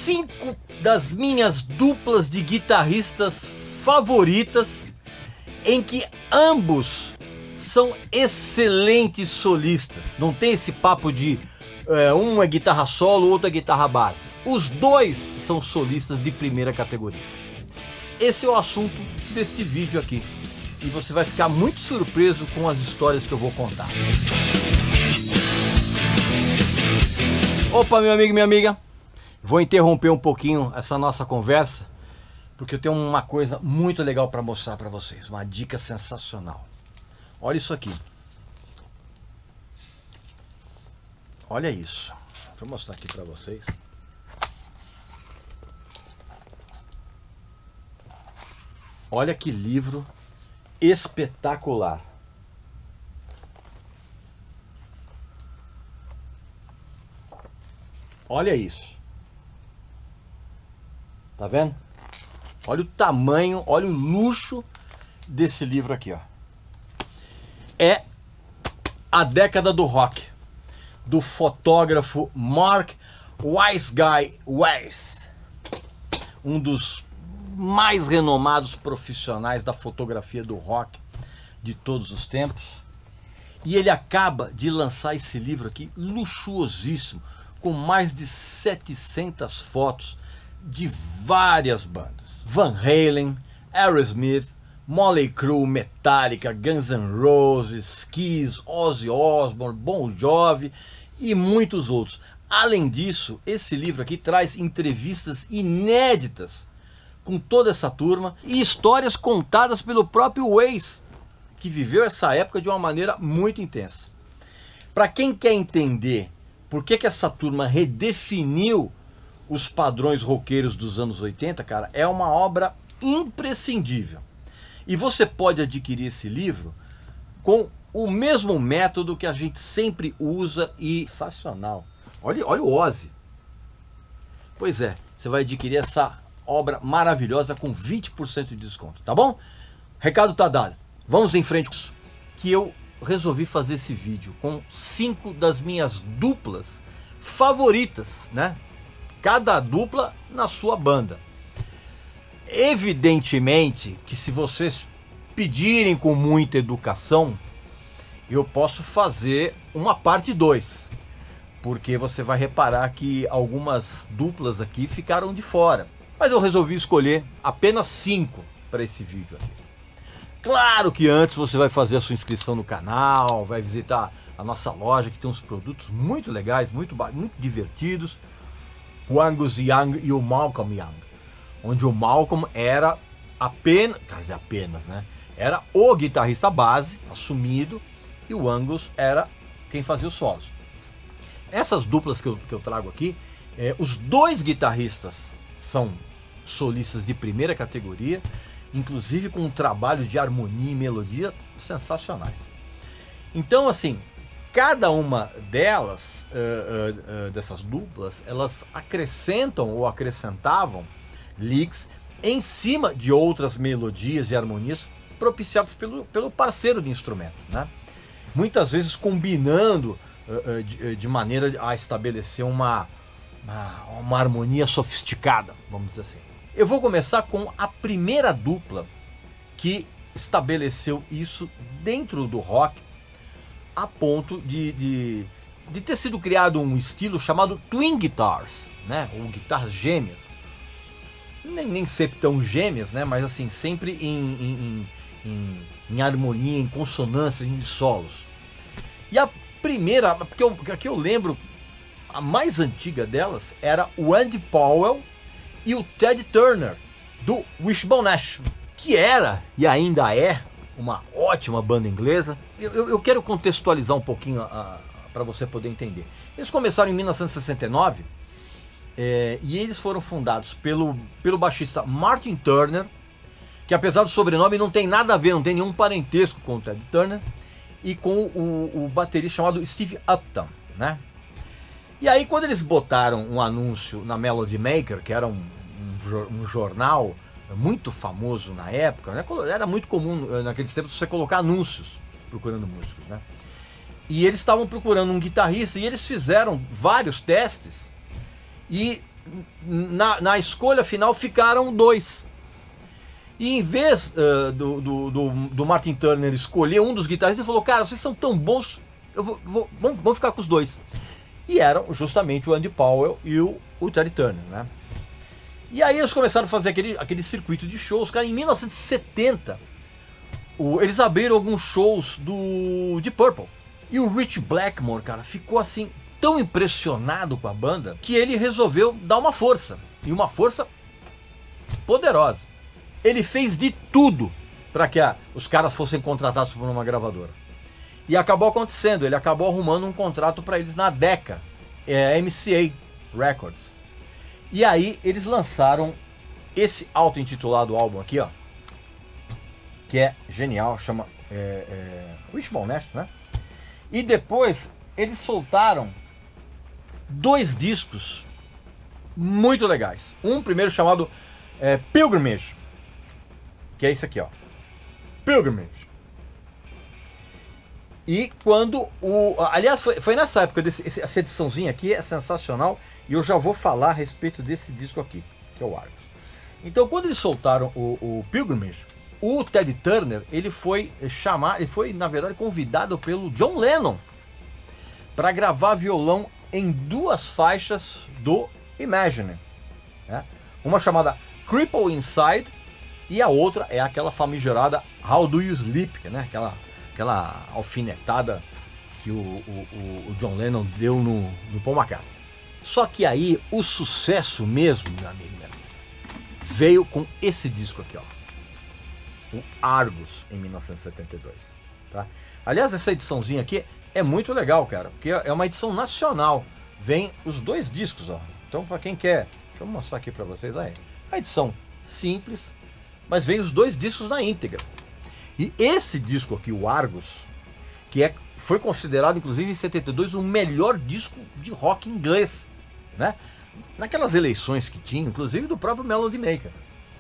5 das minhas duplas de guitarristas favoritas, em que ambos são excelentes solistas. Não tem esse papo de um é guitarra solo, outro é guitarra base. Os dois são solistas de primeira categoria. Esse é o assunto deste vídeo aqui. E você vai ficar muito surpreso com as histórias que eu vou contar. Opa, meu amigo e minha amiga. Vou interromper um pouquinho essa nossa conversa, porque eu tenho uma coisa muito legal para mostrar para vocês. Uma dica sensacional. Olha isso aqui. Olha isso. Deixa eu mostrar aqui para vocês. Olha que livro espetacular. Olha isso. Tá vendo? Olha o tamanho, olha o luxo desse livro aqui, ó. É A Década do Rock, do fotógrafo Mark Wiseguy Weiss, um dos mais renomados profissionais da fotografia do rock de todos os tempos. E ele acaba de lançar esse livro aqui, luxuosíssimo, com mais de 700 fotos de várias bandas: Van Halen, Aerosmith, Motley Crue, Metallica, Guns N' Roses, Kiss, Ozzy Osbourne, Bon Jovi e muitos outros. Além disso, esse livro aqui traz entrevistas inéditas com toda essa turma e histórias contadas pelo próprio Weiss, que viveu essa época de uma maneira muito intensa. Para quem quer entender por que essa turma redefiniu os padrões roqueiros dos anos 80, cara, é uma obra imprescindível. E você pode adquirir esse livro com o mesmo método que a gente sempre usa e... Sensacional. Olha o Ozzy. Pois é, você vai adquirir essa obra maravilhosa com 20% de desconto, tá bom? Recado tá dado. Vamos em frente. Que eu resolvi fazer esse vídeo com 5 das minhas duplas favoritas, né? Cada dupla na sua banda. Evidentemente que se vocês pedirem com muita educação, eu posso fazer uma parte 2, porque você vai reparar que algumas duplas aqui ficaram de fora. Mas eu resolvi escolher apenas 5 para esse vídeo aqui. Claro que antes você vai fazer a sua inscrição no canal, vai visitar a nossa loja, que tem uns produtos muito legais, muito divertidos. O Angus Young e o Malcolm Young, onde o Malcolm era apenas, né? Era o guitarrista base, assumido, e o Angus era quem fazia os solos. Essas duplas que eu trago aqui, os dois guitarristas são solistas de primeira categoria, inclusive com um trabalho de harmonia e melodia sensacionais. Então, assim, cada uma delas, dessas duplas, elas acrescentam ou acrescentavam licks em cima de outras melodias e harmonias propiciadas pelo parceiro de instrumento, né? Muitas vezes combinando de maneira a estabelecer uma harmonia sofisticada, vamos dizer assim. Eu vou começar com a primeira dupla que estabeleceu isso dentro do rock, a ponto de ter sido criado um estilo chamado Twin Guitars, né? Ou guitarras gêmeas. Nem sempre tão gêmeas, né? Mas assim, sempre em harmonia, em consonância, em solos. E a primeira, porque aqui eu lembro, a mais antiga delas era o Andy Powell e o Ted Turner, do Wishbone Ash, que era e ainda é uma ótima banda inglesa. Eu quero contextualizar um pouquinho para você poder entender. Eles começaram em 1969 e eles foram fundados pelo baixista Martin Turner, que apesar do sobrenome não tem nada a ver, não tem nenhum parentesco com o Ted Turner, e com o baterista chamado Steve Upton, né? E aí quando eles botaram um anúncio na Melody Maker, que era um jornal muito famoso na época, né? Era muito comum naqueles tempos você colocar anúncios procurando músicos, né? E eles estavam procurando um guitarrista e eles fizeram vários testes e na escolha final ficaram 2. E em vez do Martin Turner escolher um dos guitarristas, ele falou, cara, vocês são tão bons, vamos ficar com os 2. E eram justamente o Andy Powell e o Teddy Turner, né? E aí eles começaram a fazer aquele circuito de shows, cara. Em 1970, eles abriram alguns shows do Deep Purple. E o Rich Blackmore, cara, ficou assim tão impressionado com a banda que ele resolveu dar uma força. E uma força poderosa. Ele fez de tudo para que os caras fossem contratados por uma gravadora. E acabou acontecendo, ele acabou arrumando um contrato para eles na Decca, MCA Records. E aí eles lançaram esse auto-intitulado álbum aqui, ó, que é genial, chama Wishbone Nash, né? E depois eles soltaram 2 discos muito legais. Um primeiro chamado Pilgrimage, que é esse aqui, ó, Pilgrimage. E quando aliás, foi nessa época, essa ediçãozinha aqui é sensacional, e eu já vou falar a respeito desse disco aqui, que é o Argus. Então, quando eles soltaram o Pilgrimage, o Teddy Turner, ele foi na verdade convidado pelo John Lennon para gravar violão em 2 faixas do Imagine, né? Uma chamada Cripple Inside e a outra é aquela famigerada How Do You Sleep, né? Aquela alfinetada que o John Lennon deu no Paul McCartney. Só que aí o sucesso mesmo, meu amigo, veio com esse disco aqui, ó, o Argus, em 1972. Tá? Aliás, essa ediçãozinha aqui é muito legal, cara, porque é uma edição nacional. Vem os 2 discos, ó. Então, para quem quer, deixa eu mostrar aqui para vocês aí. A edição simples, mas vem os 2 discos na íntegra. E esse disco aqui, o Argus, que foi considerado, inclusive, em 72, o melhor disco de rock inglês, né? Naquelas eleições que tinha, inclusive do próprio Melody Maker.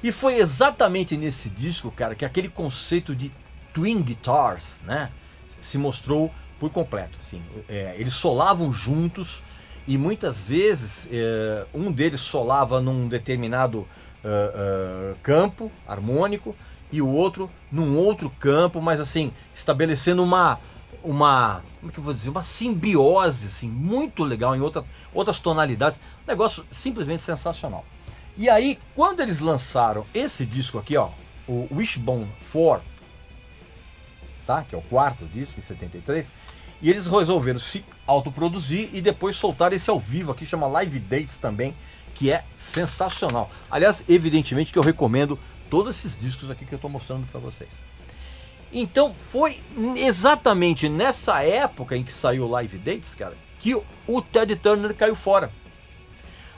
E foi exatamente nesse disco, cara, que aquele conceito de twin guitars, né, se mostrou por completo. Assim, eles solavam juntos e muitas vezes um deles solava num determinado campo harmônico e o outro num outro campo, mas assim, estabelecendo uma como é que eu vou dizer, uma simbiose assim, muito legal em outras tonalidades, um negócio simplesmente sensacional. E aí, quando eles lançaram esse disco aqui, ó, o Wishbone 4, tá? Que é o 4º disco, em 73, e eles resolveram se autoproduzir e depois soltar esse ao vivo aqui, chama Live Dates também, que é sensacional. Aliás, evidentemente que eu recomendo todos esses discos aqui que eu estou mostrando para vocês. Então foi exatamente nessa época em que saiu o Live Dates, cara, que o Teddy Turner caiu fora,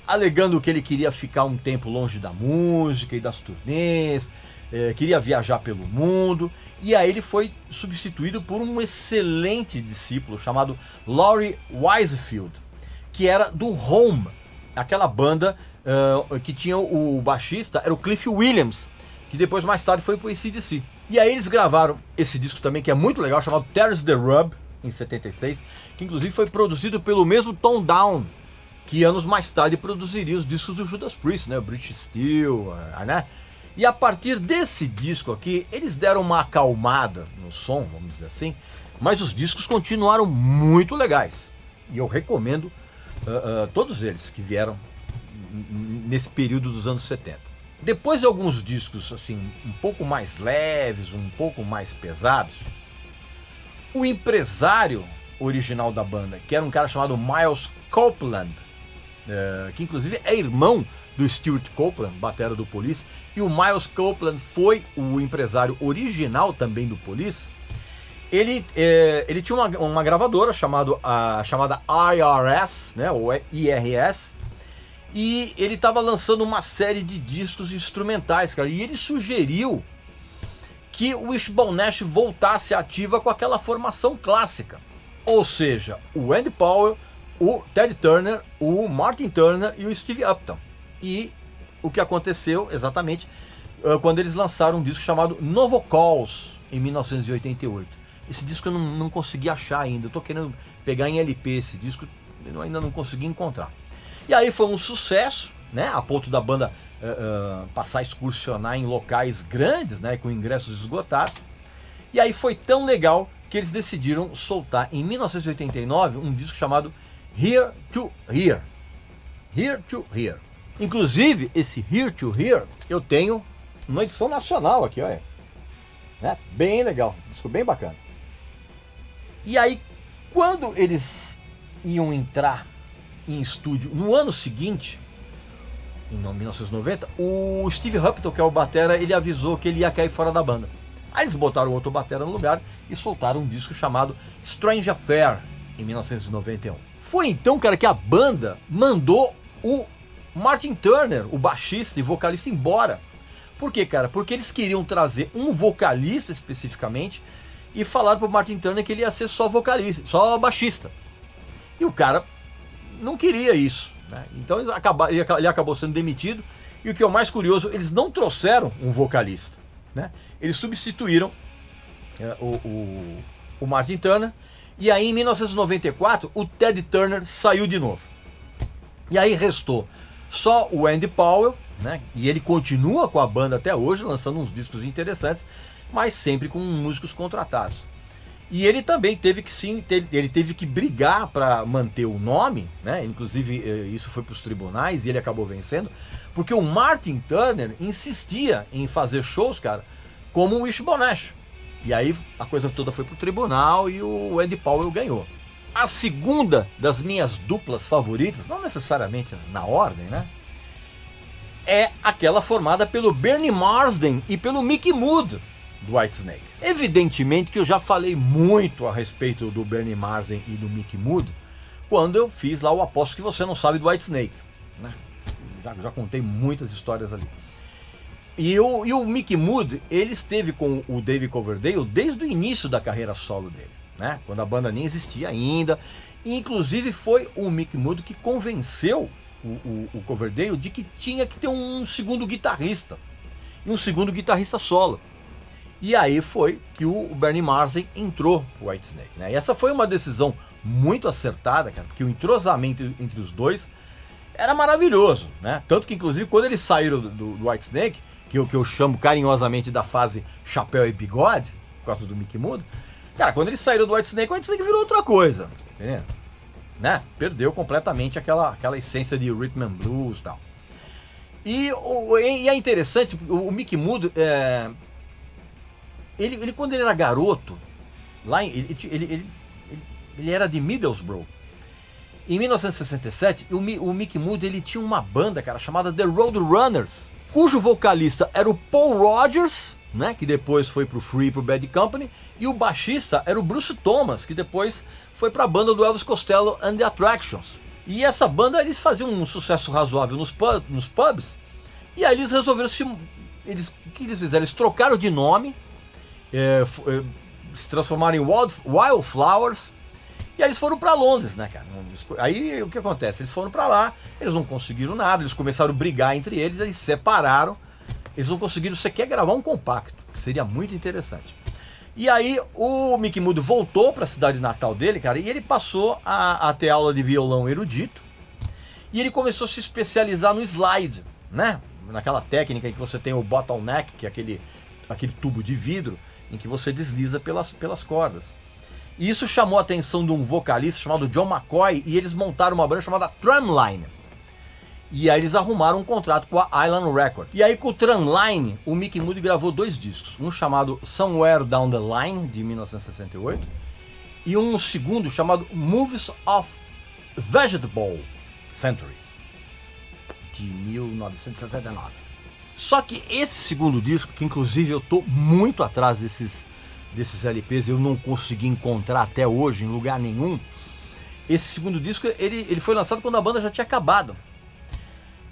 alegando que ele queria ficar um tempo longe da música e das turnês, queria viajar pelo mundo, e aí ele foi substituído por um excelente discípulo chamado Laurie Wisefield, que era do Home, aquela banda que tinha o baixista, era o Cliff Williams, que depois mais tarde foi pro AC/DC. E aí eles gravaram esse disco também, que é muito legal, chamado There's the Rub, em 76, que inclusive foi produzido pelo mesmo Tom Down, que anos mais tarde produziria os discos do Judas Priest, né, o British Steel, né? E a partir desse disco aqui, eles deram uma acalmada no som, vamos dizer assim, mas os discos continuaram muito legais. E eu recomendo todos eles que vieram nesse período dos anos 70. Depois de alguns discos assim, um pouco mais leves, um pouco mais pesados, o empresário original da banda, que era um cara chamado Miles Copeland, que inclusive é irmão do Stuart Copeland, batera do Police, e o Miles Copeland foi o empresário original também do Police. Ele tinha uma gravadora chamada IRS, né, ou IRS, e ele estava lançando uma série de discos instrumentais, cara, e ele sugeriu que o Wishbone Nash voltasse ativa com aquela formação clássica, ou seja, o Andy Powell, o Teddy Turner, o Martin Turner e o Steve Upton. E o que aconteceu exatamente quando eles lançaram um disco chamado Novo Calls em 1988. Esse disco eu não consegui achar ainda, eu tô querendo pegar em LP esse disco, eu ainda não consegui encontrar. E aí foi um sucesso, né, a ponto da banda passar a excursionar em locais grandes, né, com ingressos esgotados. E aí foi tão legal que eles decidiram soltar em 1989 um disco chamado Here to Here. Here to Here. Inclusive, esse Here to Here eu tenho uma edição nacional aqui, olha. Né? Bem legal, disco bem bacana. E aí, quando eles iam entrar em estúdio no ano seguinte, em 1990, o Steve Hupton, que é o batera, ele avisou que ele ia cair fora da banda. Aí eles botaram outro batera no lugar e soltaram um disco chamado Strange Affair, em 1991. Foi então, cara, que a banda mandou o Martin Turner, o baixista e vocalista, embora. Por quê, cara? Porque eles queriam trazer um vocalista especificamente e falaram pro Martin Turner que ele ia ser só vocalista, só baixista. E o cara não queria isso, né? Então ele acabou sendo demitido. E o que é o mais curioso, eles não trouxeram um vocalista, né? Eles substituíram o Martin Turner. E aí em 1994 o Ted Turner saiu de novo. E aí restou só o Andy Powell, né? E ele continua com a banda até hoje, lançando uns discos interessantes, mas sempre com músicos contratados. E ele também teve que brigar para manter o nome, né? Inclusive isso foi para os tribunais e ele acabou vencendo, porque o Martin Turner insistia em fazer shows, cara, como o Wishbone Ash. E aí a coisa toda foi pro tribunal e o Andy Powell ganhou. A segunda das minhas duplas favoritas, não necessariamente na ordem, né, é aquela formada pelo Bernie Marsden e pelo Mickey Mood do Whitesnake. Evidentemente que eu já falei muito a respeito do Bernie Marsden e do Mickey Mood quando eu fiz lá o Aposto que Você Não Sabe do Whitesnake, né? Já contei muitas histórias ali. E o Mickey Mood, ele esteve com o Dave Coverdale desde o início da carreira solo dele, né? Quando a banda nem existia ainda. E inclusive foi o Mickey Mood que convenceu o Coverdale de que tinha que ter um segundo guitarrista. E um segundo guitarrista solo. E aí foi que o Bernie Marsden entrou pro Whitesnake, né? E essa foi uma decisão muito acertada, cara, porque o entrosamento entre os dois era maravilhoso, né? Tanto que inclusive quando eles saíram do Whitesnake, que eu chamo carinhosamente da fase chapéu e bigode, por causa do Mickey Mood, cara, quando eles saíram do Whitesnake, o Whitesnake virou outra coisa, tá entendendo? Né? Perdeu completamente aquela essência de rhythm and blues e tal. E é interessante, o Mickey Mood, ele quando ele era garoto, lá ele era de Middlesbrough. Em 1967, o Mickey Mood, ele tinha uma banda, cara, chamada The Roadrunners, cujo vocalista era o Paul Rodgers, né, que depois foi pro Free e pro Bad Company, e o baixista era o Bruce Thomas, que depois foi pra banda do Elvis Costello and the Attractions. E essa banda, eles faziam um sucesso razoável nos pubs, e aí eles resolveram o que eles fizeram? Eles trocaram de nome, se transformaram em Wildflowers, e aí eles foram para Londres, né, cara? Aí o que acontece? Eles foram para lá, eles não conseguiram nada, eles começaram a brigar entre eles, eles se separaram, eles não conseguiram sequer gravar um compacto, que seria muito interessante. E aí o Mickey Mood voltou para a cidade natal dele, cara, e ele passou a ter aula de violão erudito, e ele começou a se especializar no slide, né? Naquela técnica em que você tem o bottleneck, que é aquele tubo de vidro, em que você desliza pelas cordas. E isso chamou a atenção de um vocalista chamado John McCoy, e eles montaram uma banda chamada Tramline. E aí eles arrumaram um contrato com a Island Record. E aí com o Tramline, o Mickey Mood gravou 2 discos. Um chamado Somewhere Down the Line, de 1968, e um segundo chamado Movies of Vegetable Centuries, de 1969. Só que esse segundo disco, que inclusive eu tô muito atrás desses LPs, eu não consegui encontrar até hoje em lugar nenhum. Esse segundo disco, ele foi lançado quando a banda já tinha acabado.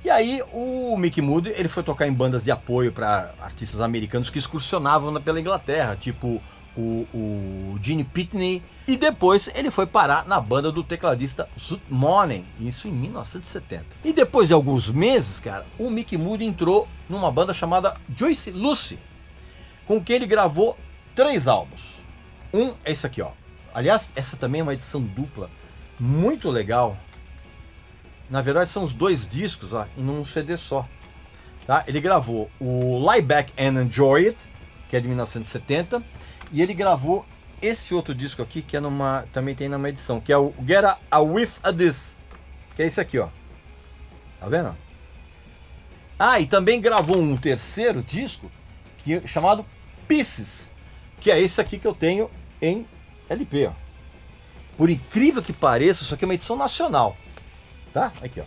E aí o Mickey Mood, ele foi tocar em bandas de apoio para artistas americanos que excursionavam pela Inglaterra, tipo o Gene Pitney, e depois ele foi parar na banda do tecladista Zoot Money, isso em 1970. E depois de alguns meses, cara, o Mickey Mood entrou numa banda chamada Juicy Lucy, com quem ele gravou 3 álbuns. Um é esse aqui, ó. Aliás, essa também é uma edição dupla muito legal. na verdade são os 2 discos, ó, em um CD só. Tá? Ele gravou o Lie Back and Enjoy It, que é de 1970, e ele gravou esse outro disco aqui, que é também tem numa edição, que é o Get a Whiff of This, que é esse aqui, ó. Tá vendo? Ah, e também gravou um terceiro disco chamado Pieces, que é esse aqui que eu tenho em LP, ó. Por incrível que pareça, isso aqui é uma edição nacional, tá? Aqui, ó.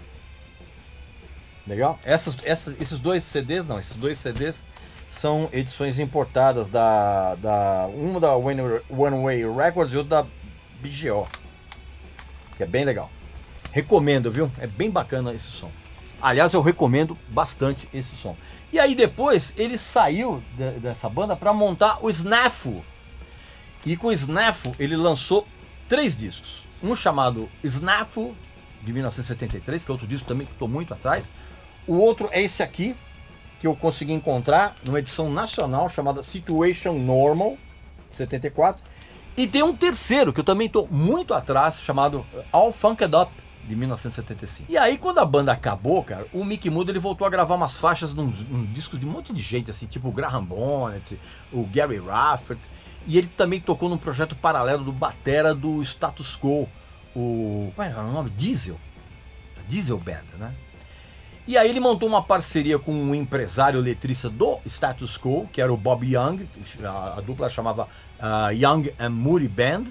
Legal? Esses dois CDs são edições importadas uma da One Way Records e outra da BGO, que é bem legal. Recomendo, viu? É bem bacana esse som. Aliás, eu recomendo bastante esse som. E aí depois ele saiu dessa banda para montar o Snafu. E com o Snafu ele lançou 3 discos. Um chamado Snafu, de 1973, que é outro disco também que estou muito atrás. O outro é esse aqui, que eu consegui encontrar numa edição nacional chamada Situation Normal, de 74. E tem um terceiro, que eu também estou muito atrás, chamado All Funked Up, de 1975. E aí, quando a banda acabou, cara, o Mick Moody ele voltou a gravar umas faixas num disco de um monte de gente, assim, tipo o Graham Bonnet, o Gary Rafferty. E ele também tocou num projeto paralelo do batera do Status Quo, como era o nome? Diesel Band, né? E aí ele montou uma parceria com um empresário letrista do Status Quo, que era o Bob Young, a dupla chamava Young and Moody Band.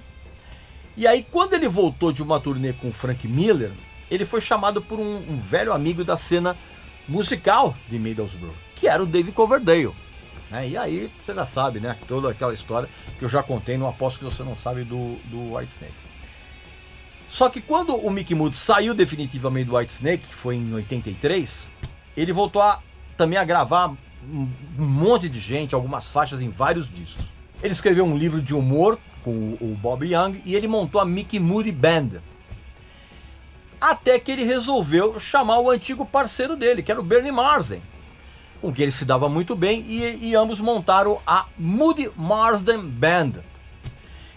E aí quando ele voltou de uma turnê com o Frank Miller, ele foi chamado por um velho amigo da cena musical de Middlesbrough, que era o Dave Coverdale. Né? E aí você já sabe, né? Toda aquela história que eu já contei, não aposto que você não sabe do Whitesnake. Só que quando o Mick Moody saiu definitivamente do Whitesnake, que foi em 83, ele voltou também a gravar um monte de gente, algumas faixas em vários discos. Ele escreveu um livro de humor com o Bob Young e ele montou a Mick Moody Band. Até que ele resolveu chamar o antigo parceiro dele, que era o Bernie Marsden, com quem ele se dava muito bem, e ambos montaram a Moody Marsden Band.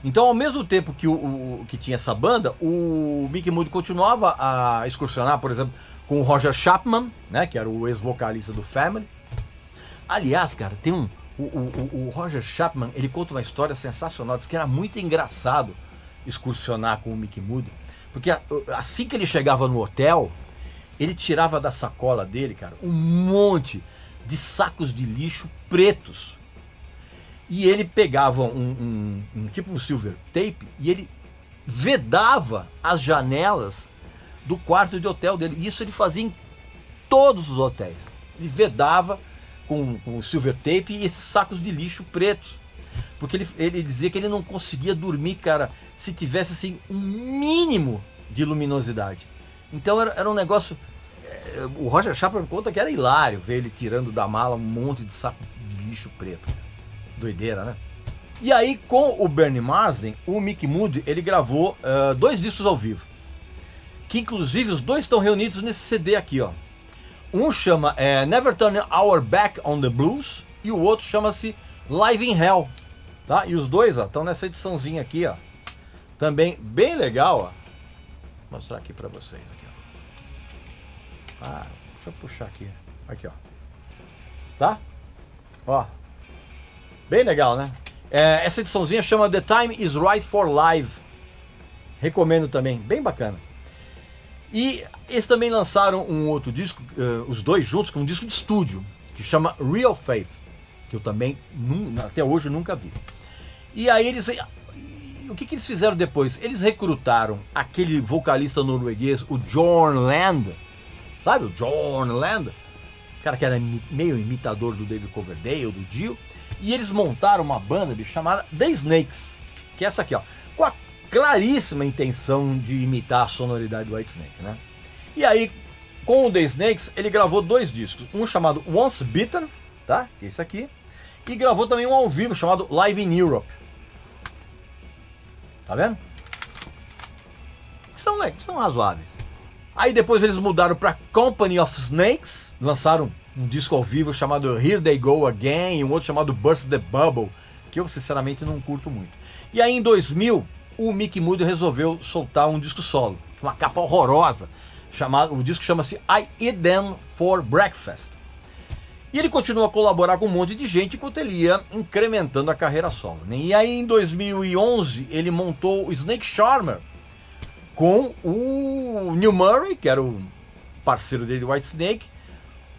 Então, ao mesmo tempo que tinha essa banda, o Mick Moody continuava a excursionar, por exemplo, com o Roger Chapman, né, que era o ex-vocalista do Family. Aliás, cara, tem o Roger Chapman, ele conta uma história sensacional, diz que era muito engraçado excursionar com o Mick Moody, porque assim que ele chegava no hotel, ele tirava da sacola dele, cara, um monte de sacos de lixo pretos. E ele pegava tipo um silver tape e ele vedava as janelas do quarto de hotel dele. Isso ele fazia em todos os hotéis. Ele vedava com o silver tape e esses sacos de lixo pretos. Porque ele dizia que ele não conseguia dormir, cara, se tivesse assim um mínimo de luminosidade. Então era um negócio... O Roger Chapman conta que era hilário ver ele tirando da mala um monte de saco de lixo preto. Doideira, né? E aí, com o Bernie Marsden, o Mick Moody, ele gravou 2 discos ao vivo. Que inclusive os 2 estão reunidos nesse CD aqui, ó. Um chama Never Turn Our Back on the Blues e o outro chama-se Live in Hell. Tá? E os 2 estão nessa ediçãozinha aqui, ó. Também bem legal, ó. Vou mostrar aqui pra vocês. Aqui, ó. Deixa eu puxar aqui. Aqui, ó. Tá? Ó. Bem legal, né? Essa ediçãozinha chama The Time Is Right for Live. Recomendo também, bem bacana. E eles também lançaram um outro disco, os 2 juntos, com um disco de estúdio, que chama Real Faith, que eu também, até hoje, nunca vi. E aí o que eles fizeram depois? Eles recrutaram aquele vocalista norueguês, o Jorn Land, sabe o Jorn Land? Cara que era meio imitador do David Coverdale, do Dio. E eles montaram uma banda chamada The Snakes, que é essa aqui, ó, com a claríssima intenção de imitar a sonoridade do Whitesnake, né? E aí, com o The Snakes, ele gravou 2 discos, um chamado Once Bitten, tá? Esse aqui, e gravou também um ao vivo chamado Live in Europe. Tá vendo? São razoáveis. Aí depois eles mudaram para Company of Snakes, lançaram um disco ao vivo chamado Here They Go Again e um outro chamado Burst the Bubble, que eu sinceramente não curto muito. E aí em 2000, o Mick Moody resolveu soltar um disco solo, uma capa horrorosa, o disco chama-se I Eat Them for Breakfast. E ele continua a colaborar com um monte de gente enquanto ele ia incrementando a carreira solo, né? E aí em 2011 ele montou o Snake Charmer com o Neil Murray, que era o parceiro dele do Whitesnake,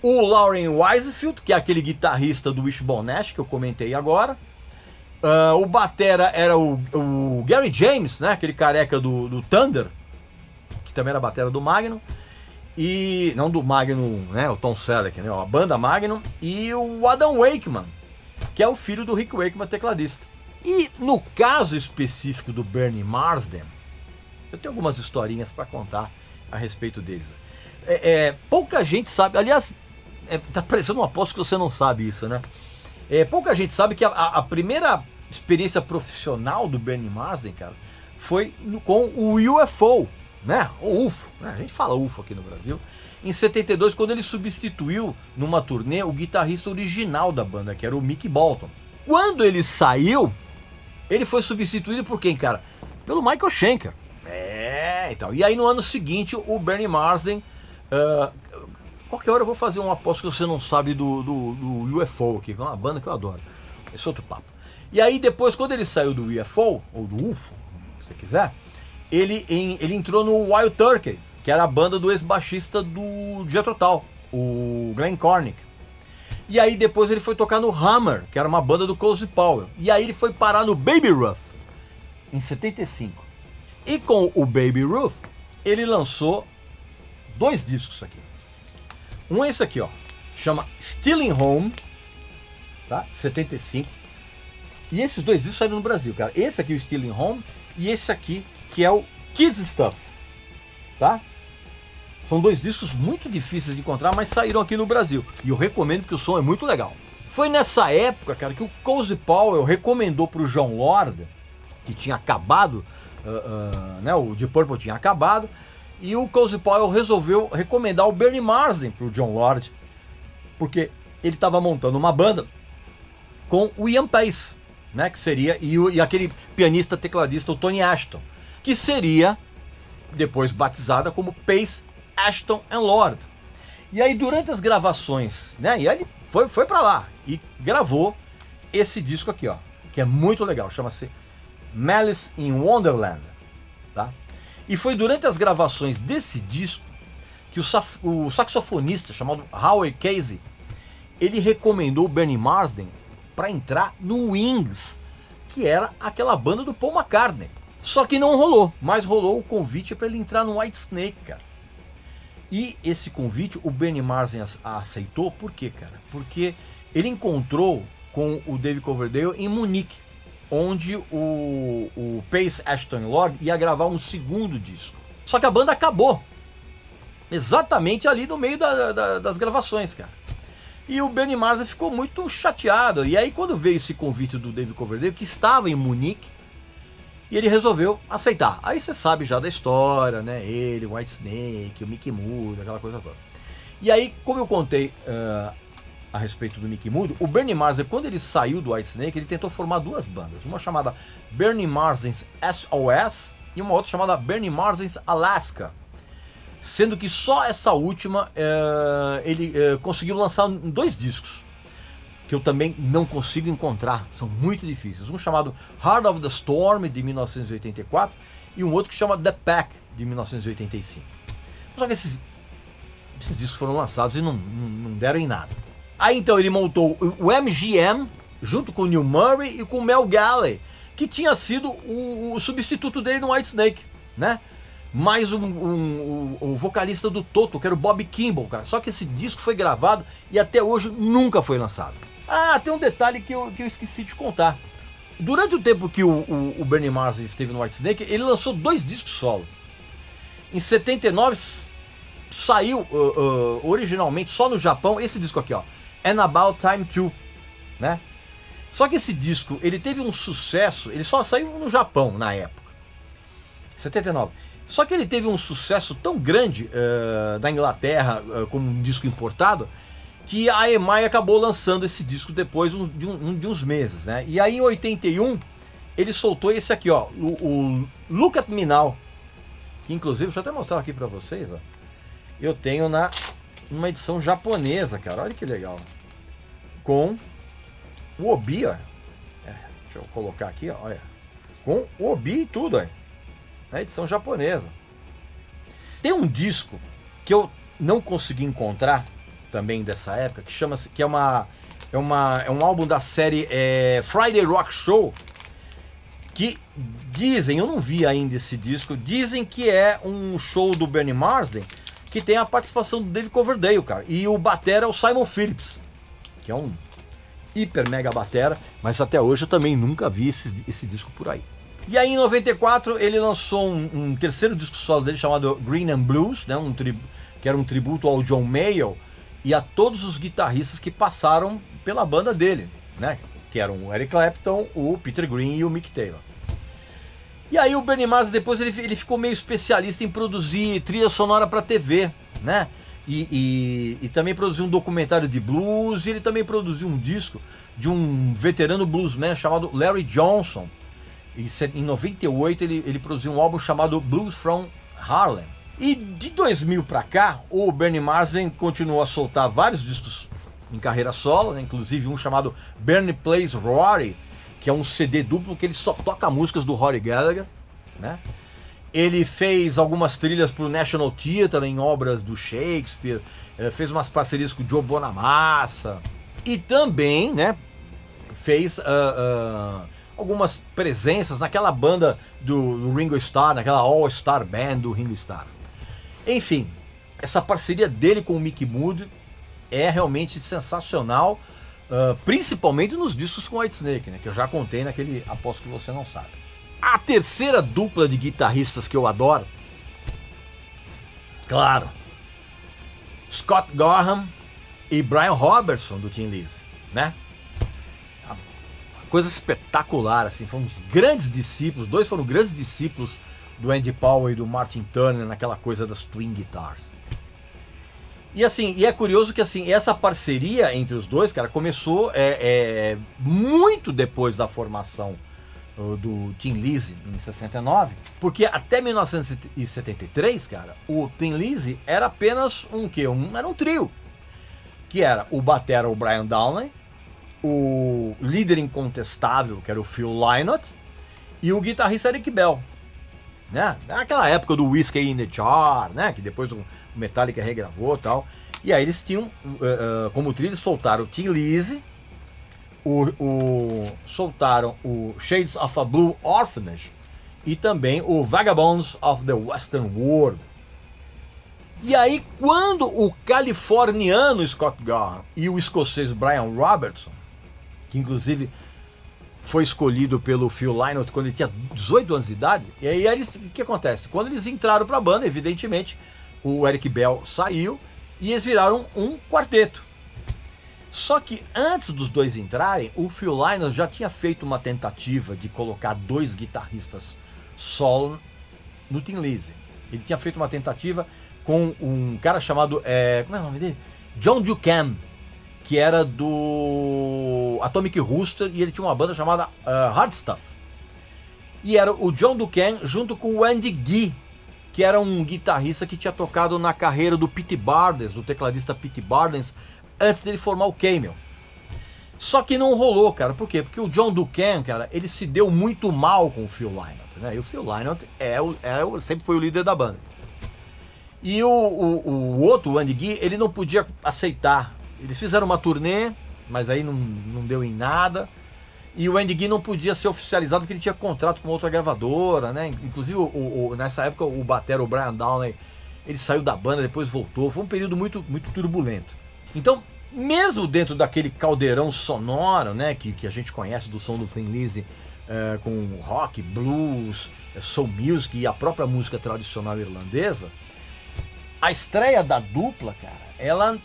o Lauren Wisefield, que é aquele guitarrista do Wishbone Ash que eu comentei agora. O batera era o Gary James, né? Aquele careca do Thunder, que também era batera do Magnum. E não do Magnum, né? O Tom Selleck, né? A banda Magnum. E o Adam Wakeman, que é o filho do Rick Wakeman, tecladista. E no caso específico do Bernie Marsden, eu tenho algumas historinhas para contar a respeito deles. Pouca gente sabe, aliás, tá parecendo um aposto que você não sabe isso, né? Pouca gente sabe que a primeira experiência profissional do Bernie Marsden, cara, foi com o UFO, né? O UFO, né? A gente fala UFO aqui no Brasil. Em 72, quando ele substituiu numa turnê o guitarrista original da banda, que era o Mick Bolton. Quando ele saiu, ele foi substituído por quem, cara? Pelo Michael Schenker. Então. E aí no ano seguinte, o Bernie Marsden... qualquer hora eu vou fazer um aposto que você não sabe do UFO aqui, que é uma banda que eu adoro. Esse é outro papo. E aí depois, quando ele saiu do UFO, ou do UFO, se você quiser, ele entrou no Wild Turkey, que era a banda do ex-baixista do Jethro Tull, o Glenn Cornick. E aí depois ele foi tocar no Hammer, que era uma banda do Cozy Powell. E aí ele foi parar no Baby Ruth, em 75. E com o Baby Ruth, ele lançou 2 discos aqui. Um é esse aqui, ó, chama Stealing Home, tá? 75. E esses 2 discos saíram no Brasil, cara. Esse aqui, o Stealing Home, e esse aqui, que é o Kids Stuff, tá? São 2 discos muito difíceis de encontrar, mas saíram aqui no Brasil. E eu recomendo porque o som é muito legal. Foi nessa época, cara, que o Cozy Powell recomendou pro John Lord, que tinha acabado, né, o Deep Purple tinha acabado, e o Cozy Powell resolveu recomendar o Bernie Marsden pro John Lord, porque ele estava montando uma banda com o Ian Pace, né, que seria, e aquele pianista tecladista, o Tony Ashton, que seria depois batizada como Pace, Ashton and Lord. E aí durante as gravações, né, e aí ele foi para lá e gravou esse disco aqui, ó, que é muito legal, chama-se Malice in Wonderland, tá? E foi durante as gravações desse disco que o saxofonista chamado Howie Casey, ele recomendou o Bernie Marsden para entrar no Wings, que era aquela banda do Paul McCartney. Só que não rolou, mas rolou o convite para ele entrar no Whitesnake, cara. E esse convite o Bernie Marsden aceitou, por quê, cara? Porque ele encontrou com o Dave Coverdale em Munique, onde o Pace, Ashton Lord ia gravar um segundo disco. Só que a banda acabou exatamente ali no meio das gravações, cara. E o Bernie Marsden ficou muito chateado. E aí quando veio esse convite do Dave Coverdale, que estava em Munique, e ele resolveu aceitar. Aí você sabe já da história, né? Ele, o Whitesnake, o Mickey Moody, aquela coisa toda. E aí, como eu contei a respeito do Mickey Moody, o Bernie Marsden, quando ele saiu do Whitesnake, ele tentou formar 2 bandas. Uma chamada Bernie Marsden's SOS e uma outra chamada Bernie Marsden's Alaska. Sendo que só essa última ele conseguiu lançar 2 discos, que eu também não consigo encontrar, são muito difíceis. Um chamado Heart of the Storm, de 1984, e um outro que chama The Pack, de 1985. Só que esses discos foram lançados e não deram em nada. Aí então ele montou o MGM, junto com o Neil Murray e com o Mel Galley, que tinha sido o substituto dele no Whitesnake, né? Mais o vocalista do Toto, que era o Bob Kimball, cara. Só que esse disco foi gravado e até hoje nunca foi lançado. Ah, tem um detalhe que eu esqueci de contar. Durante o tempo que o Bernie Marsden esteve no Whitesnake, ele lançou 2 discos solo. Em 79 saiu originalmente só no Japão esse disco aqui, ó, And About Time Too, né? Só que esse disco, ele teve um sucesso, ele só saiu no Japão na época, 79. Só que ele teve um sucesso tão grande da Inglaterra como um disco importado, que a EMI acabou lançando esse disco depois de uns meses, né? E aí em 81 ele soltou esse aqui, ó, o Look at Me Now, que inclusive, deixa eu até mostrar aqui pra vocês, ó. eu tenho numa edição japonesa, cara. Olha que legal. Com o obi, ó. Deixa eu colocar aqui, ó. Olha. Com o obi e tudo, ó. Na edição japonesa. Tem um disco que eu não consegui encontrar também dessa época, que chama-se, que é um álbum da série Friday Rock Show, que dizem, eu não vi ainda esse disco, dizem que é um show do Bernie Marsden que tem a participação do David Coverdale, cara, e o batera é o Simon Phillips, que é um hiper mega batera, mas até hoje eu também nunca vi esse disco por aí. E aí em 94 ele lançou um terceiro disco solo dele chamado Green and Blues, né, que era um tributo ao John Mayall e a todos os guitarristas que passaram pela banda dele, né, que eram o Eric Clapton, o Peter Green e o Mick Taylor. E aí o Bernie Marsden depois ele ficou meio especialista em produzir trilha sonora para TV, né? E também produziu um documentário de blues, e ele também produziu um disco de um veterano bluesman chamado Larry Johnson. Em 98 ele produziu um álbum chamado Blues from Harlem. E de 2000 para cá, o Bernie Marsden continuou a soltar vários discos em carreira solo, né? Inclusive um chamado Bernie Plays Rory, que é um CD duplo que ele só toca músicas do Rory Gallagher, né? Ele fez algumas trilhas para o National Theatre em obras do Shakespeare, fez umas parcerias com o Joe Bonamassa e também, né, fez algumas presenças naquela banda do Ringo Starr, naquela All-Star Band do Ringo Starr. Enfim, essa parceria dele com o Mickey Moody é realmente sensacional, principalmente nos discos com Whitesnake, né, que eu já contei naquele Aposto que Você Não Sabe. A terceira dupla de guitarristas que eu adoro, claro, Scott Gorham e Brian Robertson do Tin Lizzy, né? Coisa espetacular, assim, foram os grandes discípulos, dois foram grandes discípulos do Andy Powell e do Martin Turner naquela coisa das twin guitars. E assim, e é curioso que assim, essa parceria entre os dois, cara, começou muito depois da formação do Tin Lizzy em 69, porque até 1973, cara, o Tin Lizzy era apenas era um trio, que era o batera, o Brian Downey, o líder incontestável, que era o Phil Lynott, e o guitarrista Eric Bell, né? Naquela época do Whiskey in the Jar, né? Que depois o Metallica regravou e tal. E aí eles tinham, como trio, eles soltaram o Tin Lizzy, soltaram o Shades of a Blue Orphanage e também o Vagabonds of the Western World. E aí, quando o californiano Scott Gorham e o escocês Brian Robertson, que inclusive foi escolhido pelo Phil Lynott quando ele tinha 18 anos de idade, e aí o que acontece? Quando eles entraram para a banda, evidentemente, o Eric Bell saiu e eles viraram um quarteto. Só que antes dos dois entrarem, o Phil Lynott já tinha feito uma tentativa de colocar dois guitarristas solo no Tin Lizzy. Ele tinha feito uma tentativa com um cara chamado, como é o nome dele? John Ducan, que era do Atomic Rooster, e ele tinha uma banda chamada Hard Stuff. E era o John Ducan junto com o Andy Gee, que era um guitarrista que tinha tocado na carreira do Pete Bardens, do tecladista Pete Bardens, antes dele formar o Camel. Só que não rolou, cara. Por quê? Porque o John Ducan, cara, ele se deu muito mal com o Phil Lynott, né? E o Phil Lynott sempre foi o líder da banda. E o outro, o Andy Gee, ele não podia aceitar. Eles fizeram uma turnê, mas aí não deu em nada. E o Andy Gee não podia ser oficializado porque ele tinha contrato com outra gravadora, né? Inclusive, nessa época, o batera, o Brian Downey, ele saiu da banda, depois voltou. Foi um período muito, muito turbulento. Então, mesmo dentro daquele caldeirão sonoro, né, que a gente conhece do som do Tin Lizzy, com rock, blues, soul music e a própria música tradicional irlandesa, a estreia da dupla, cara,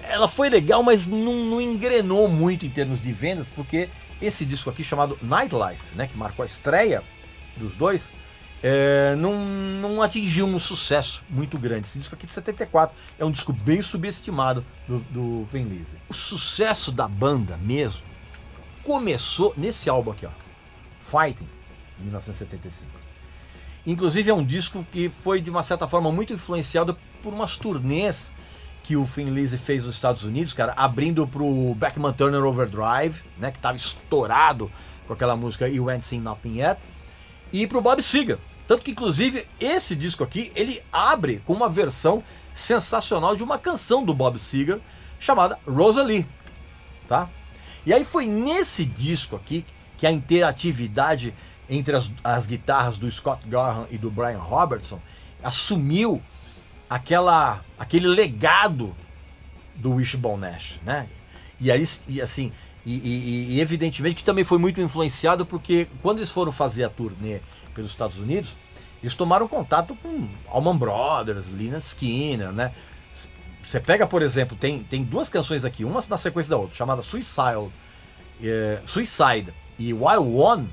ela foi legal, mas não engrenou muito em termos de vendas, porque esse disco aqui chamado Nightlife, né, que marcou a estreia dos dois, não atingiu um sucesso muito grande. Esse disco aqui de 74 é um disco bem subestimado do Tin Lizzy. O sucesso da banda mesmo começou nesse álbum aqui, ó, Fighting, de 1975. Inclusive é um disco que foi de uma certa forma muito influenciado por umas turnês que o Thin Lizzy fez nos Estados Unidos, cara, abrindo pro Beckman Turner Overdrive, né, que tava estourado com aquela música You Ain't Seen Nothing Yet, e pro Bob Seger. Tanto que, inclusive, esse disco aqui, ele abre com uma versão sensacional de uma canção do Bob Seger chamada Rosalie, tá? E aí foi nesse disco aqui que a interatividade entre as guitarras do Scott Gorham e do Brian Robertson assumiu aquele legado do Wishbone Ash, né? E aí, e evidentemente que também foi muito influenciado porque quando eles foram fazer a turnê pelos Estados Unidos, eles tomaram contato com Allman Brothers, Lynyrd Skynyrd, né? Você pega, por exemplo, tem duas canções aqui, uma na sequência da outra, chamada Suicide e Wild One,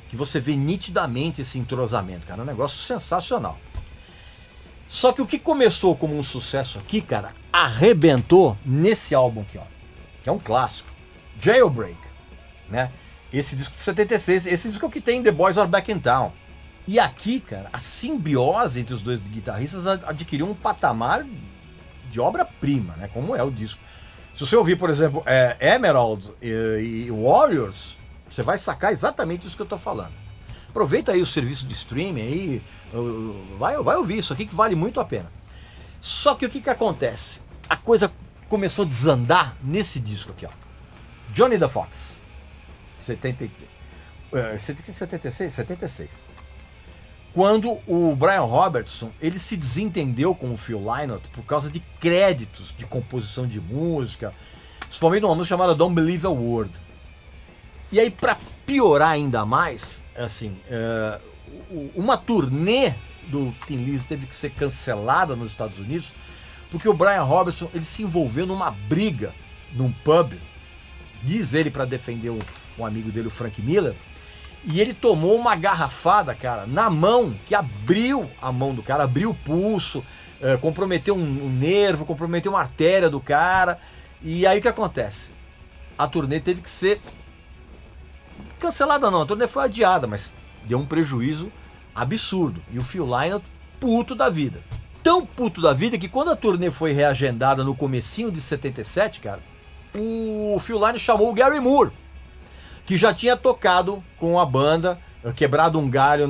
que você vê nitidamente esse entrosamento, cara, é um negócio sensacional. Só que o que começou como um sucesso aqui, cara, arrebentou nesse álbum aqui, ó, que é um clássico, Jailbreak, né? Esse disco de 76, esse disco é o que tem The Boys Are Back in Town. E aqui, cara, a simbiose entre os dois guitarristas adquiriu um patamar de obra-prima, né? Como é o disco. Se você ouvir, por exemplo, Emerald e Warriors, você vai sacar exatamente isso que eu tô falando. Aproveita aí o serviço de streaming aí, vai ouvir isso aqui que vale muito a pena. Só que o que acontece? A coisa começou a desandar nesse disco aqui, ó. Johnny the Fox, 76. Quando o Brian Robertson, ele se desentendeu com o Phil Lynott por causa de créditos de composição de música, principalmente numa música chamada Don't Believe a Word. E aí, para piorar ainda mais, assim, uma turnê do Thin Lizzy teve que ser cancelada nos Estados Unidos porque o Brian Robertson, ele se envolveu numa briga num pub, diz ele, para defender um amigo dele, o Frank Miller, e ele tomou uma garrafada, cara, na mão, que abriu a mão do cara, abriu o pulso, comprometeu um nervo, comprometeu uma artéria do cara. E aí o que acontece? A turnê teve que ser cancelada, não, a turnê foi adiada, mas deu um prejuízo absurdo. E o Phil Lynott, puto da vida. Tão puto da vida que quando a turnê foi reagendada no comecinho de 77, cara, o Phil Lynott chamou o Gary Moore, que já tinha tocado com a banda, quebrado um galho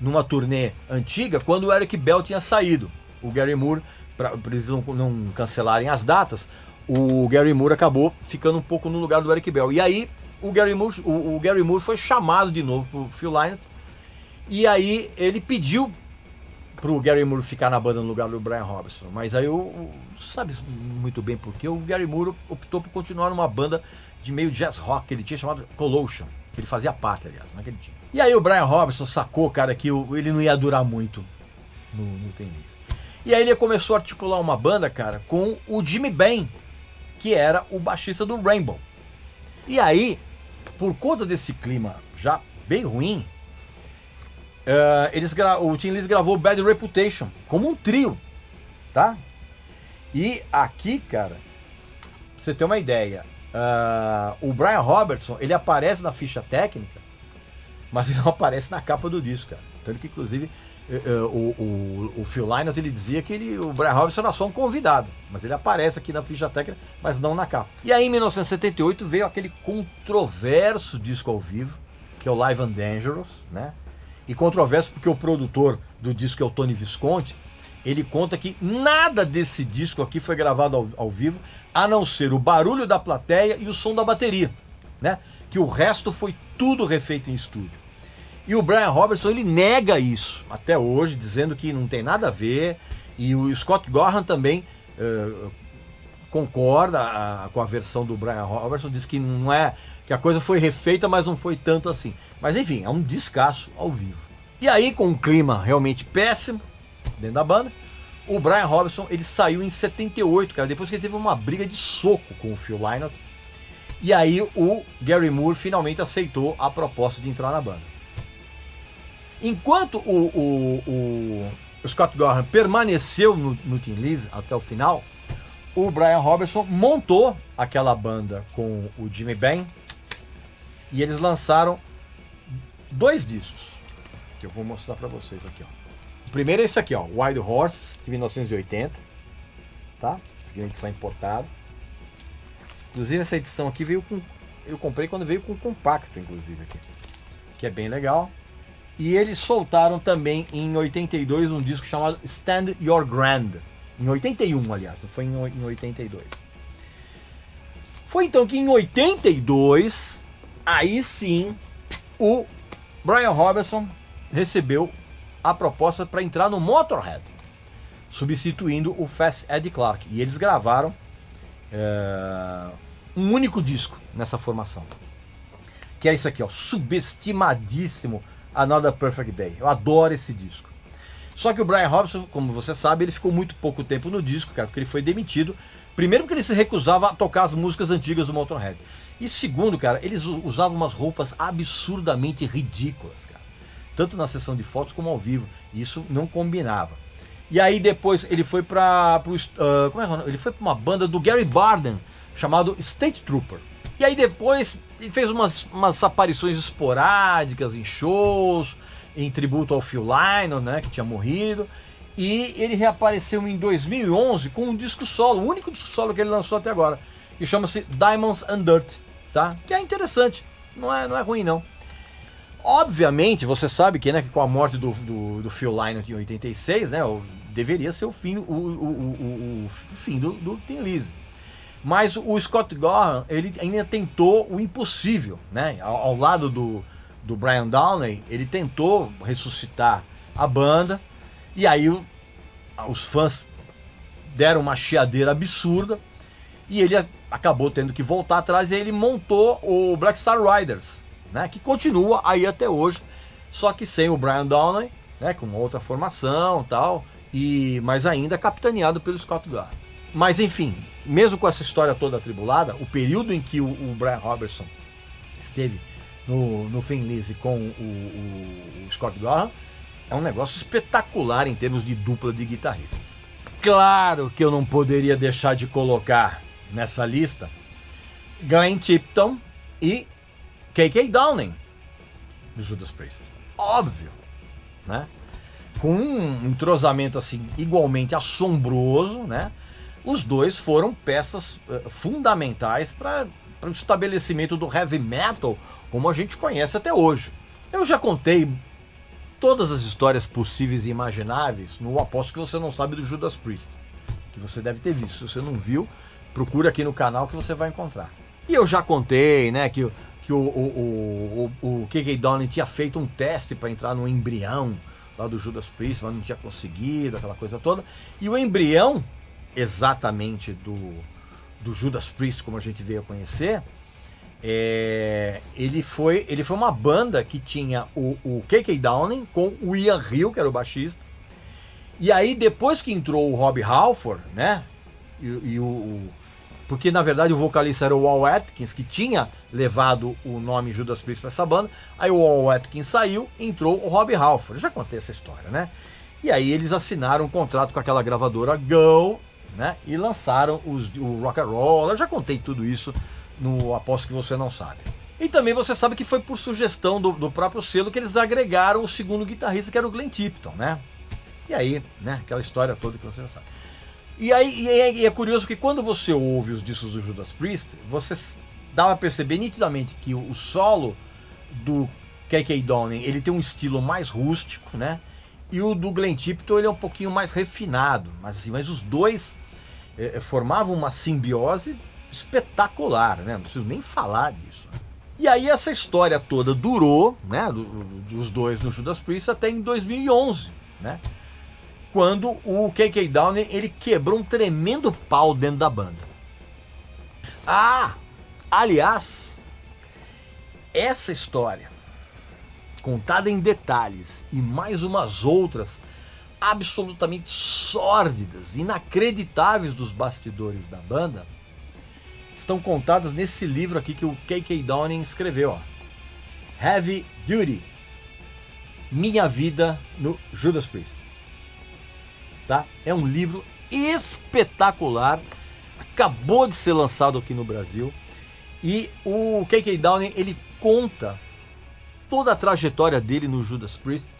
numa turnê antiga, quando o Eric Bell tinha saído. O Gary Moore, para eles não cancelarem as datas, o Gary Moore acabou ficando um pouco no lugar do Eric Bell. E aí o Gary Moore foi chamado de novo pro Phil Lynott, e aí ele pediu pro Gary Moore ficar na banda no lugar do Brian Robertson. Mas aí sabe muito bem por quê, o Gary Moore optou por continuar numa banda de meio jazz rock que ele tinha, chamado Colotion, que ele fazia parte, aliás, não é que ele tinha. E aí o Brian Robertson sacou, cara, que ele não ia durar muito no Thin Lizzy. E aí ele começou a articular uma banda, cara, com o Jimmy Bain, que era o baixista do Rainbow. E aí, por conta desse clima já bem ruim, o Thin Lizzy gravou Bad Reputation como um trio, tá? E aqui, cara, pra você ter uma ideia, o Brian Robertson, ele aparece na ficha técnica, mas ele não aparece na capa do disco, cara. Tanto que, inclusive, o Phil Lynott, ele dizia que o Brian Robertson era só um convidado, mas ele aparece aqui na ficha técnica, mas não na capa. E aí, em 1978, veio aquele controverso disco ao vivo, que é o Live and Dangerous, né? E controverso porque o produtor do disco, que é o Tony Visconti, ele conta que nada desse disco aqui foi gravado ao vivo, a não ser o barulho da plateia e o som da bateria, né? Que o resto foi tudo refeito em estúdio. E o Brian Robertson, ele nega isso até hoje, dizendo que não tem nada a ver. E o Scott Gorham também concorda com a versão do Brian Robertson, diz que não é, que a coisa foi refeita, mas não foi tanto assim. Mas enfim, é um descasso ao vivo. E aí, com um clima realmente péssimo dentro da banda, o Brian Robertson, ele saiu em 78, cara, depois que ele teve uma briga de soco com o Phil Lynott. E aí o Gary Moore finalmente aceitou a proposta de entrar na banda. Enquanto o Scott Gorham permaneceu no Thin Lizzy até o final, o Brian Robertson montou aquela banda com o Jimmy Bain e eles lançaram 2 discos, que eu vou mostrar para vocês aqui, ó. O primeiro é esse aqui, ó, Wild Horses, de 1980, tá? Esse aqui é uma edição importada. Inclusive essa edição aqui veio com... Eu comprei quando veio com compacto, inclusive, aqui. Que é bem legal. E eles soltaram também em 82 um disco chamado Stand Your Ground. Em 81, aliás, não foi em 82. Foi então que em 82, aí sim, o Brian Robertson recebeu a proposta para entrar no Motorhead, substituindo o Fast Eddie Clarke. E eles gravaram um único disco nessa formação, que é isso aqui, ó, subestimadíssimo Another Perfect Day. Eu adoro esse disco. Só que o Brian Robertson, como você sabe, ele ficou muito pouco tempo no disco, cara, porque ele foi demitido. Primeiro porque ele se recusava a tocar as músicas antigas do Motorhead. E segundo, cara, eles usavam umas roupas absurdamente ridículas, cara. Tanto na sessão de fotos como ao vivo. E isso não combinava. E aí depois ele foi ele foi para uma banda do Gary Barden, chamado State Trooper. E aí depois ele fez umas aparições esporádicas em shows, em tributo ao Phil Lynott, né, que tinha morrido. E ele reapareceu em 2011 com um disco solo, o único disco solo que ele lançou até agora, que chama-se Diamonds and Dirt, tá? Que é interessante, não é ruim não. Obviamente, você sabe que, né, que com a morte do Phil Lynott em 86, né, deveria ser o fim, o fim do Thin Lizzy. Mas o Scott Gorham, ele ainda tentou o impossível, né? Ao lado do Brian Downey, ele tentou ressuscitar a banda. E aí os fãs deram uma chiadeira absurda e ele acabou tendo que voltar atrás e ele montou o Black Star Riders, né, que continua aí até hoje, só que sem o Brian Downey, né, com uma outra formação e tal, mas ainda capitaneado pelo Scott Gorham. Mas enfim, mesmo com essa história toda atribulada, o período em que o Brian Robertson esteve no Thin Lizzy com o Scott Gorham é um negócio espetacular em termos de dupla de guitarristas. Claro que eu não poderia deixar de colocar nessa lista Glenn Tipton e K.K. Downing do Judas Priest. Óbvio, né? Com um entrosamento assim igualmente assombroso, né? Os dois foram peças fundamentais para o estabelecimento do heavy metal como a gente conhece até hoje. Eu já contei todas as histórias possíveis e imagináveis no Aposto que Você Não Sabe do Judas Priest, que você deve ter visto. Se você não viu, procura aqui no canal que você vai encontrar. E eu já contei, né, que o K.K. Downing tinha feito um teste para entrar no embrião lá do Judas Priest, mas não tinha conseguido, aquela coisa toda. E o embrião, exatamente do Judas Priest, como a gente veio a conhecer, ele foi uma banda que tinha o K.K. Downing com o Ian Hill, que era o baixista. E aí depois que entrou o Rob Halford, né, porque na verdade o vocalista era o Al Atkins, que tinha levado o nome Judas Priest para essa banda. Aí o Al Atkins saiu, entrou o Rob Halford. Já contei essa história, né? E aí eles assinaram um contrato com aquela gravadora Go, né, e lançaram o Rock and Roll. Eu já contei tudo isso no Aposto que Você Não Sabe. E também você sabe que foi por sugestão do próprio selo que eles agregaram o segundo guitarrista, que era o Glenn Tipton, né? E aí, né, aquela história toda que você já sabe. E aí é curioso que quando você ouve os discos do Judas Priest, você dá a perceber nitidamente que o solo do K.K. Downing, ele tem um estilo mais rústico, né? E o do Glenn Tipton, ele é um pouquinho mais refinado, mas os dois formavam uma simbiose espetacular, né? Não preciso nem falar disso. E aí essa história toda durou, né, dos dois no Judas Priest até em 2011, né? Quando o K.K. Downing, ele quebrou um tremendo pau dentro da banda. Aliás, essa história, contada em detalhes, e mais umas outras absolutamente sórdidas, inacreditáveis dos bastidores da banda, estão contadas nesse livro aqui que o K.K. Downing escreveu, ó. Heavy Duty, Minha Vida no Judas Priest. Tá? É um livro espetacular, acabou de ser lançado aqui no Brasil, e o K.K. Downing, ele conta toda a trajetória dele no Judas Priest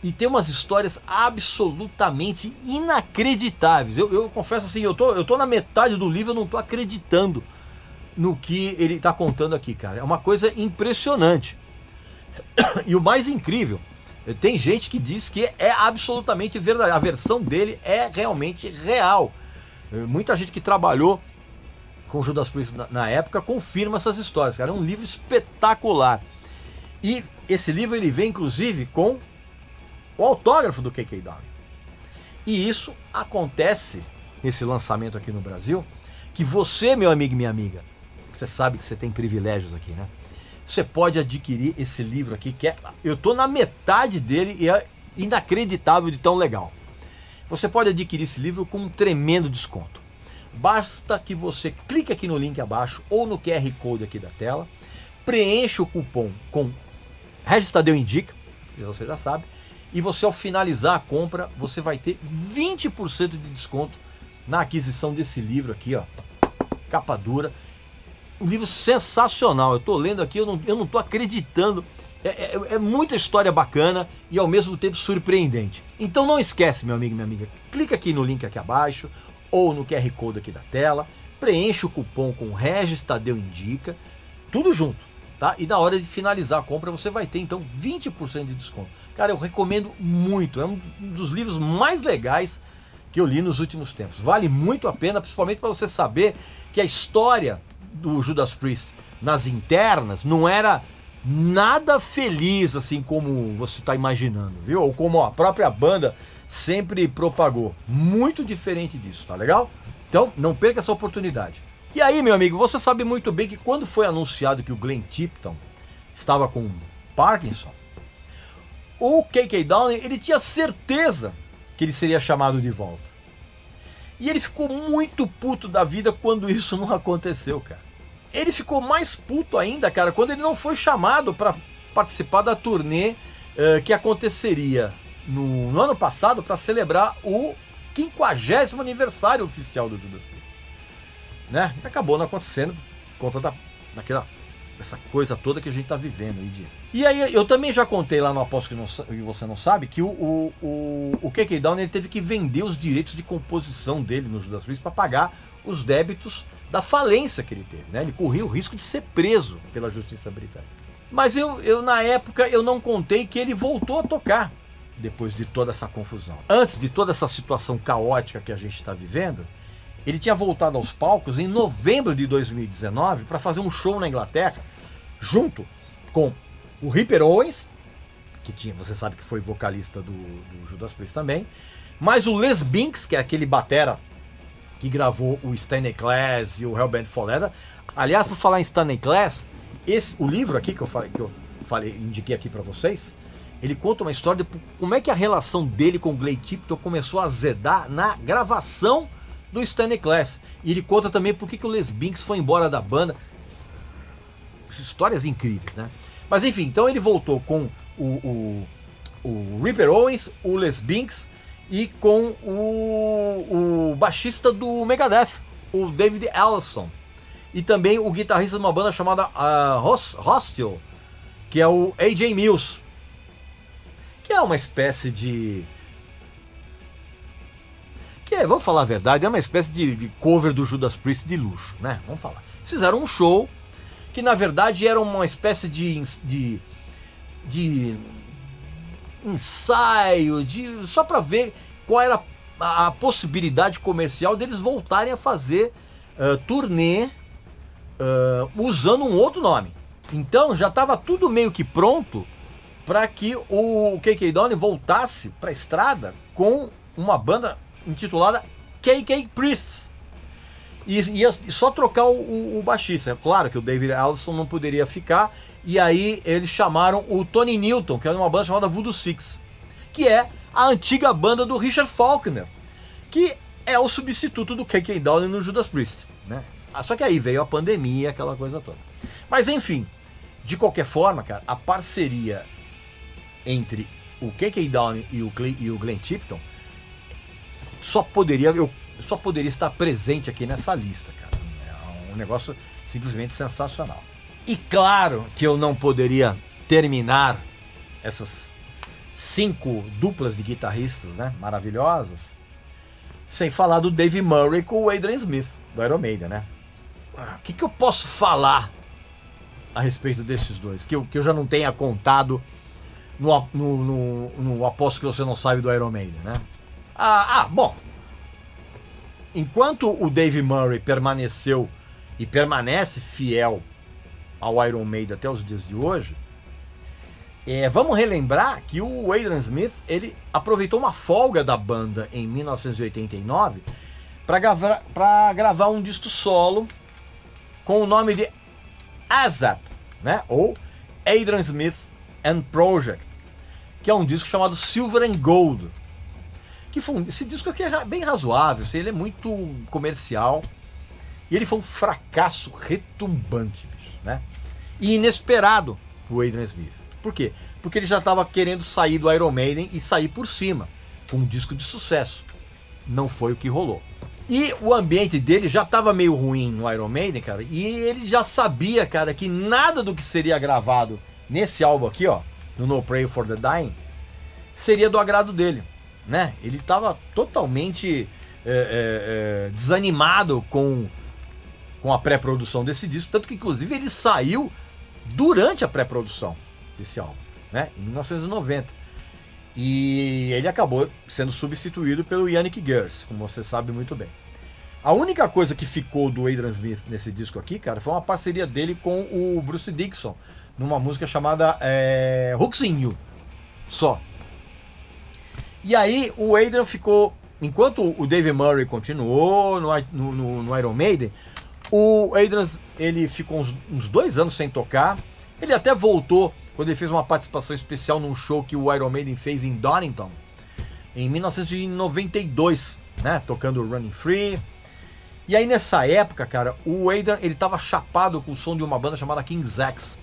E tem umas histórias absolutamente inacreditáveis. Eu confesso assim, eu tô na metade do livro, eu não tô acreditando no que ele tá contando aqui, cara. É uma coisa impressionante. E o mais incrível, tem gente que diz que é absolutamente verdade. A versão dele é realmente real. Muita gente que trabalhou com Judas Priest na época confirma essas histórias, cara. É um livro espetacular. E esse livro ele vem inclusive com o autógrafo do KK Downing. E isso acontece nesse lançamento aqui no Brasil, que você, meu amigo e minha amiga, você sabe que você tem privilégios aqui, né? Você pode adquirir esse livro aqui, que eu tô na metade dele e é inacreditável de tão legal. Você pode adquirir esse livro com um tremendo desconto. Basta que você clique aqui no link abaixo ou no QR Code aqui da tela, preencha o cupom com Regis Tadeu Indica, que você já sabe, e você, ao finalizar a compra, você vai ter 20% de desconto na aquisição desse livro aqui, ó, capa dura. Um livro sensacional. Eu tô lendo aqui, eu não tô acreditando. É muita história bacana e ao mesmo tempo surpreendente. Então não esquece, meu amigo e minha amiga, clica aqui no link aqui abaixo ou no QR Code aqui da tela, preenche o cupom com Regis Tadeu Indica, tudo junto, tá? E na hora de finalizar a compra você vai ter então 20% de desconto. Cara, eu recomendo muito, é um dos livros mais legais que eu li nos últimos tempos. Vale muito a pena, principalmente para você saber que a história do Judas Priest nas internas não era nada feliz assim como você está imaginando, viu? Ou como a própria banda sempre propagou. Muito diferente disso, tá legal? Então não perca essa oportunidade. E aí, meu amigo, você sabe muito bem que quando foi anunciado que o Glenn Tipton estava com Parkinson, o KK Downing, ele tinha certeza que ele seria chamado de volta. E ele ficou muito puto da vida quando isso não aconteceu, cara. Ele ficou mais puto ainda, cara, quando ele não foi chamado para participar da turnê que aconteceria no ano passado para celebrar o 50º aniversário oficial do Judas Priest, né? Acabou não acontecendo por conta essa coisa toda que a gente tá vivendo aí. E aí eu também já contei lá no Aposto que você não sabe que o KK Downing ele teve que vender os direitos de composição dele no Judas Priest para pagar os débitos da falência que ele teve, né? Ele corria o risco de ser preso pela justiça britânica. Mas eu na época eu não contei que ele voltou a tocar depois de toda essa confusão. Antes de toda essa situação caótica que a gente está vivendo, ele tinha voltado aos palcos em novembro de 2019 para fazer um show na Inglaterra, junto com o Ripper Owens, que você sabe que foi vocalista do Judas Priest também, mas o Les Binks, que é aquele batera que gravou o Stanley Class e o Hellbent for Leather. Aliás, por falar em Stanley Class, o livro aqui que eu indiquei aqui para vocês, ele conta uma história de como é que a relação dele com o Glenn Tipton começou a azedar na gravação do Stanley Class. E ele conta também por que o Les Binks foi embora da banda. Histórias incríveis, né? Mas enfim, então ele voltou com o Ripper Owens, o Les Binks e com o baixista do Megadeth, o David Ellefson. E também o guitarrista de uma banda chamada Hostile, que é o AJ Mills, que é uma espécie de... vamos falar a verdade, é uma espécie de cover do Judas Priest de luxo, né? Vamos falar. Eles fizeram um show que na verdade era uma espécie de ensaio, só para ver qual era a possibilidade comercial deles voltarem a fazer turnê usando um outro nome. Então já estava tudo meio que pronto para que o KK Downing voltasse para a estrada com uma banda intitulada KK Priests. E só trocar o baixista. É claro que o David Ellefson não poderia ficar. E aí eles chamaram o Tony Newton, que era uma banda chamada Voodoo Six, que é a antiga banda do Richard Faulkner, que é o substituto do KK Downing no Judas Priest, né? Só que aí veio a pandemia, aquela coisa toda. Mas enfim, de qualquer forma, cara, a parceria entre o KK Downing e o Glenn Tipton só poderia estar presente aqui nessa lista, cara. É um negócio simplesmente sensacional. E claro que eu não poderia terminar essas 5 duplas de guitarristas, né, maravilhosas, sem falar do Dave Murray com o Adrian Smith, do Iron Maiden, né? O que eu posso falar a respeito desses dois, que eu já não tenha contado no Aposto que Você Não Sabe do Iron Maiden, né? Bom, enquanto o Dave Murray permaneceu e permanece fiel ao Iron Maiden até os dias de hoje, vamos relembrar que o Adrian Smith, ele aproveitou uma folga da banda em 1989 para gravar um disco solo com o nome de ASAP, né? Ou Adrian Smith and Project, que é um disco chamado Silver and Gold. Esse disco aqui é bem razoável, ele é muito comercial e ele foi um fracasso retumbante, bicho, né? E inesperado pro Adrian Smith. Por quê? Porque ele já estava querendo sair do Iron Maiden e sair por cima, com um disco de sucesso. Não foi o que rolou. E o ambiente dele já estava meio ruim no Iron Maiden, cara, e ele já sabia, cara, que nada do que seria gravado nesse álbum aqui, ó, no No Prayer for the Dying, seria do agrado dele, né? Ele estava totalmente desanimado com a pré-produção desse disco, tanto que inclusive ele saiu durante a pré-produção desse álbum, né, em 1990. E ele acabou sendo substituído pelo Yannick Gers, como você sabe muito bem. A única coisa que ficou do Adrian Smith nesse disco aqui, cara, foi uma parceria dele com o Bruce Dickinson, numa música chamada Hooks in You, só. E aí o Adrian ficou, enquanto o Dave Murray continuou no Iron Maiden, o Adrian, ele ficou uns 2 anos sem tocar. Ele até voltou quando ele fez uma participação especial num show que o Iron Maiden fez em Donington, em 1992, né, tocando Running Free. E aí nessa época, cara, o Adrian, ele tava chapado com o som de uma banda chamada King's X,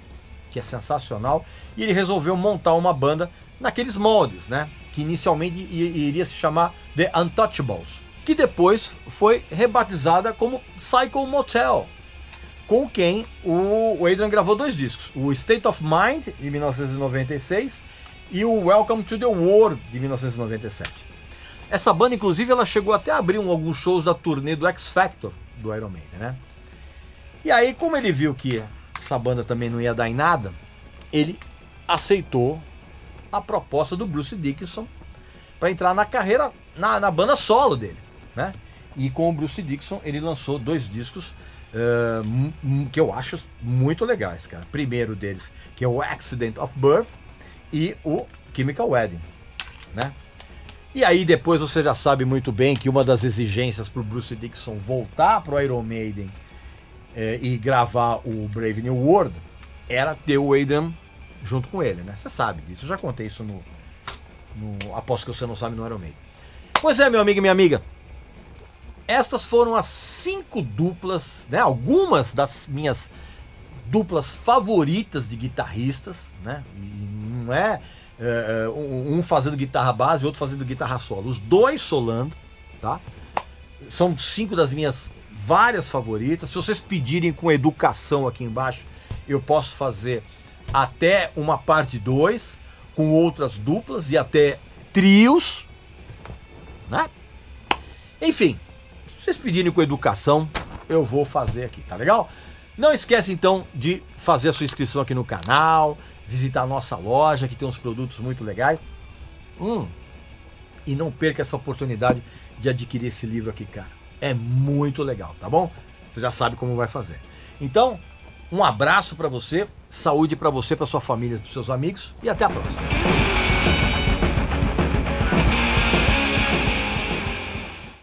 que é sensacional, e ele resolveu montar uma banda naqueles moldes, né, que inicialmente iria se chamar The Untouchables, que depois foi rebatizada como Psycho Motel, com quem o Adrian gravou 2 discos, o State of Mind, de 1996, e o Welcome to the World, de 1997. Essa banda, inclusive, ela chegou até a abrir alguns shows da turnê do X Factor, do Iron Maiden, né? E aí, como ele viu que essa banda também não ia dar em nada, ele aceitou a proposta do Bruce Dickinson para entrar na carreira, na banda solo dele, né? E com o Bruce Dickinson, ele lançou 2 discos que eu acho muito legais, cara. Primeiro deles, que é o Accident of Birth e o Chemical Wedding, né? E aí depois você já sabe muito bem que uma das exigências para o Bruce Dickinson voltar para o Iron Maiden e gravar o Brave New World era ter o Adrian junto com ele, né? Você sabe disso, eu já contei isso no Aposto que Você Não Sabe no Iron Maiden. Pois é, meu amigo e minha amiga, estas foram as 5 duplas, né? Algumas das minhas duplas favoritas de guitarristas, né? E não é um fazendo guitarra base e outro fazendo guitarra solo. Os 2 solando, tá? São 5 das minhas várias favoritas. Se vocês pedirem com educação aqui embaixo, eu posso fazer até uma parte 2 com outras duplas e até trios, né? Enfim, se vocês pedirem com educação, eu vou fazer aqui, tá legal? Não esquece então de fazer a sua inscrição aqui no canal, visitar a nossa loja que tem uns produtos muito legais. E não perca essa oportunidade de adquirir esse livro aqui, cara. É muito legal, tá bom? Você já sabe como vai fazer. Então, um abraço pra você, saúde pra você, pra sua família, pros seus amigos e até a próxima.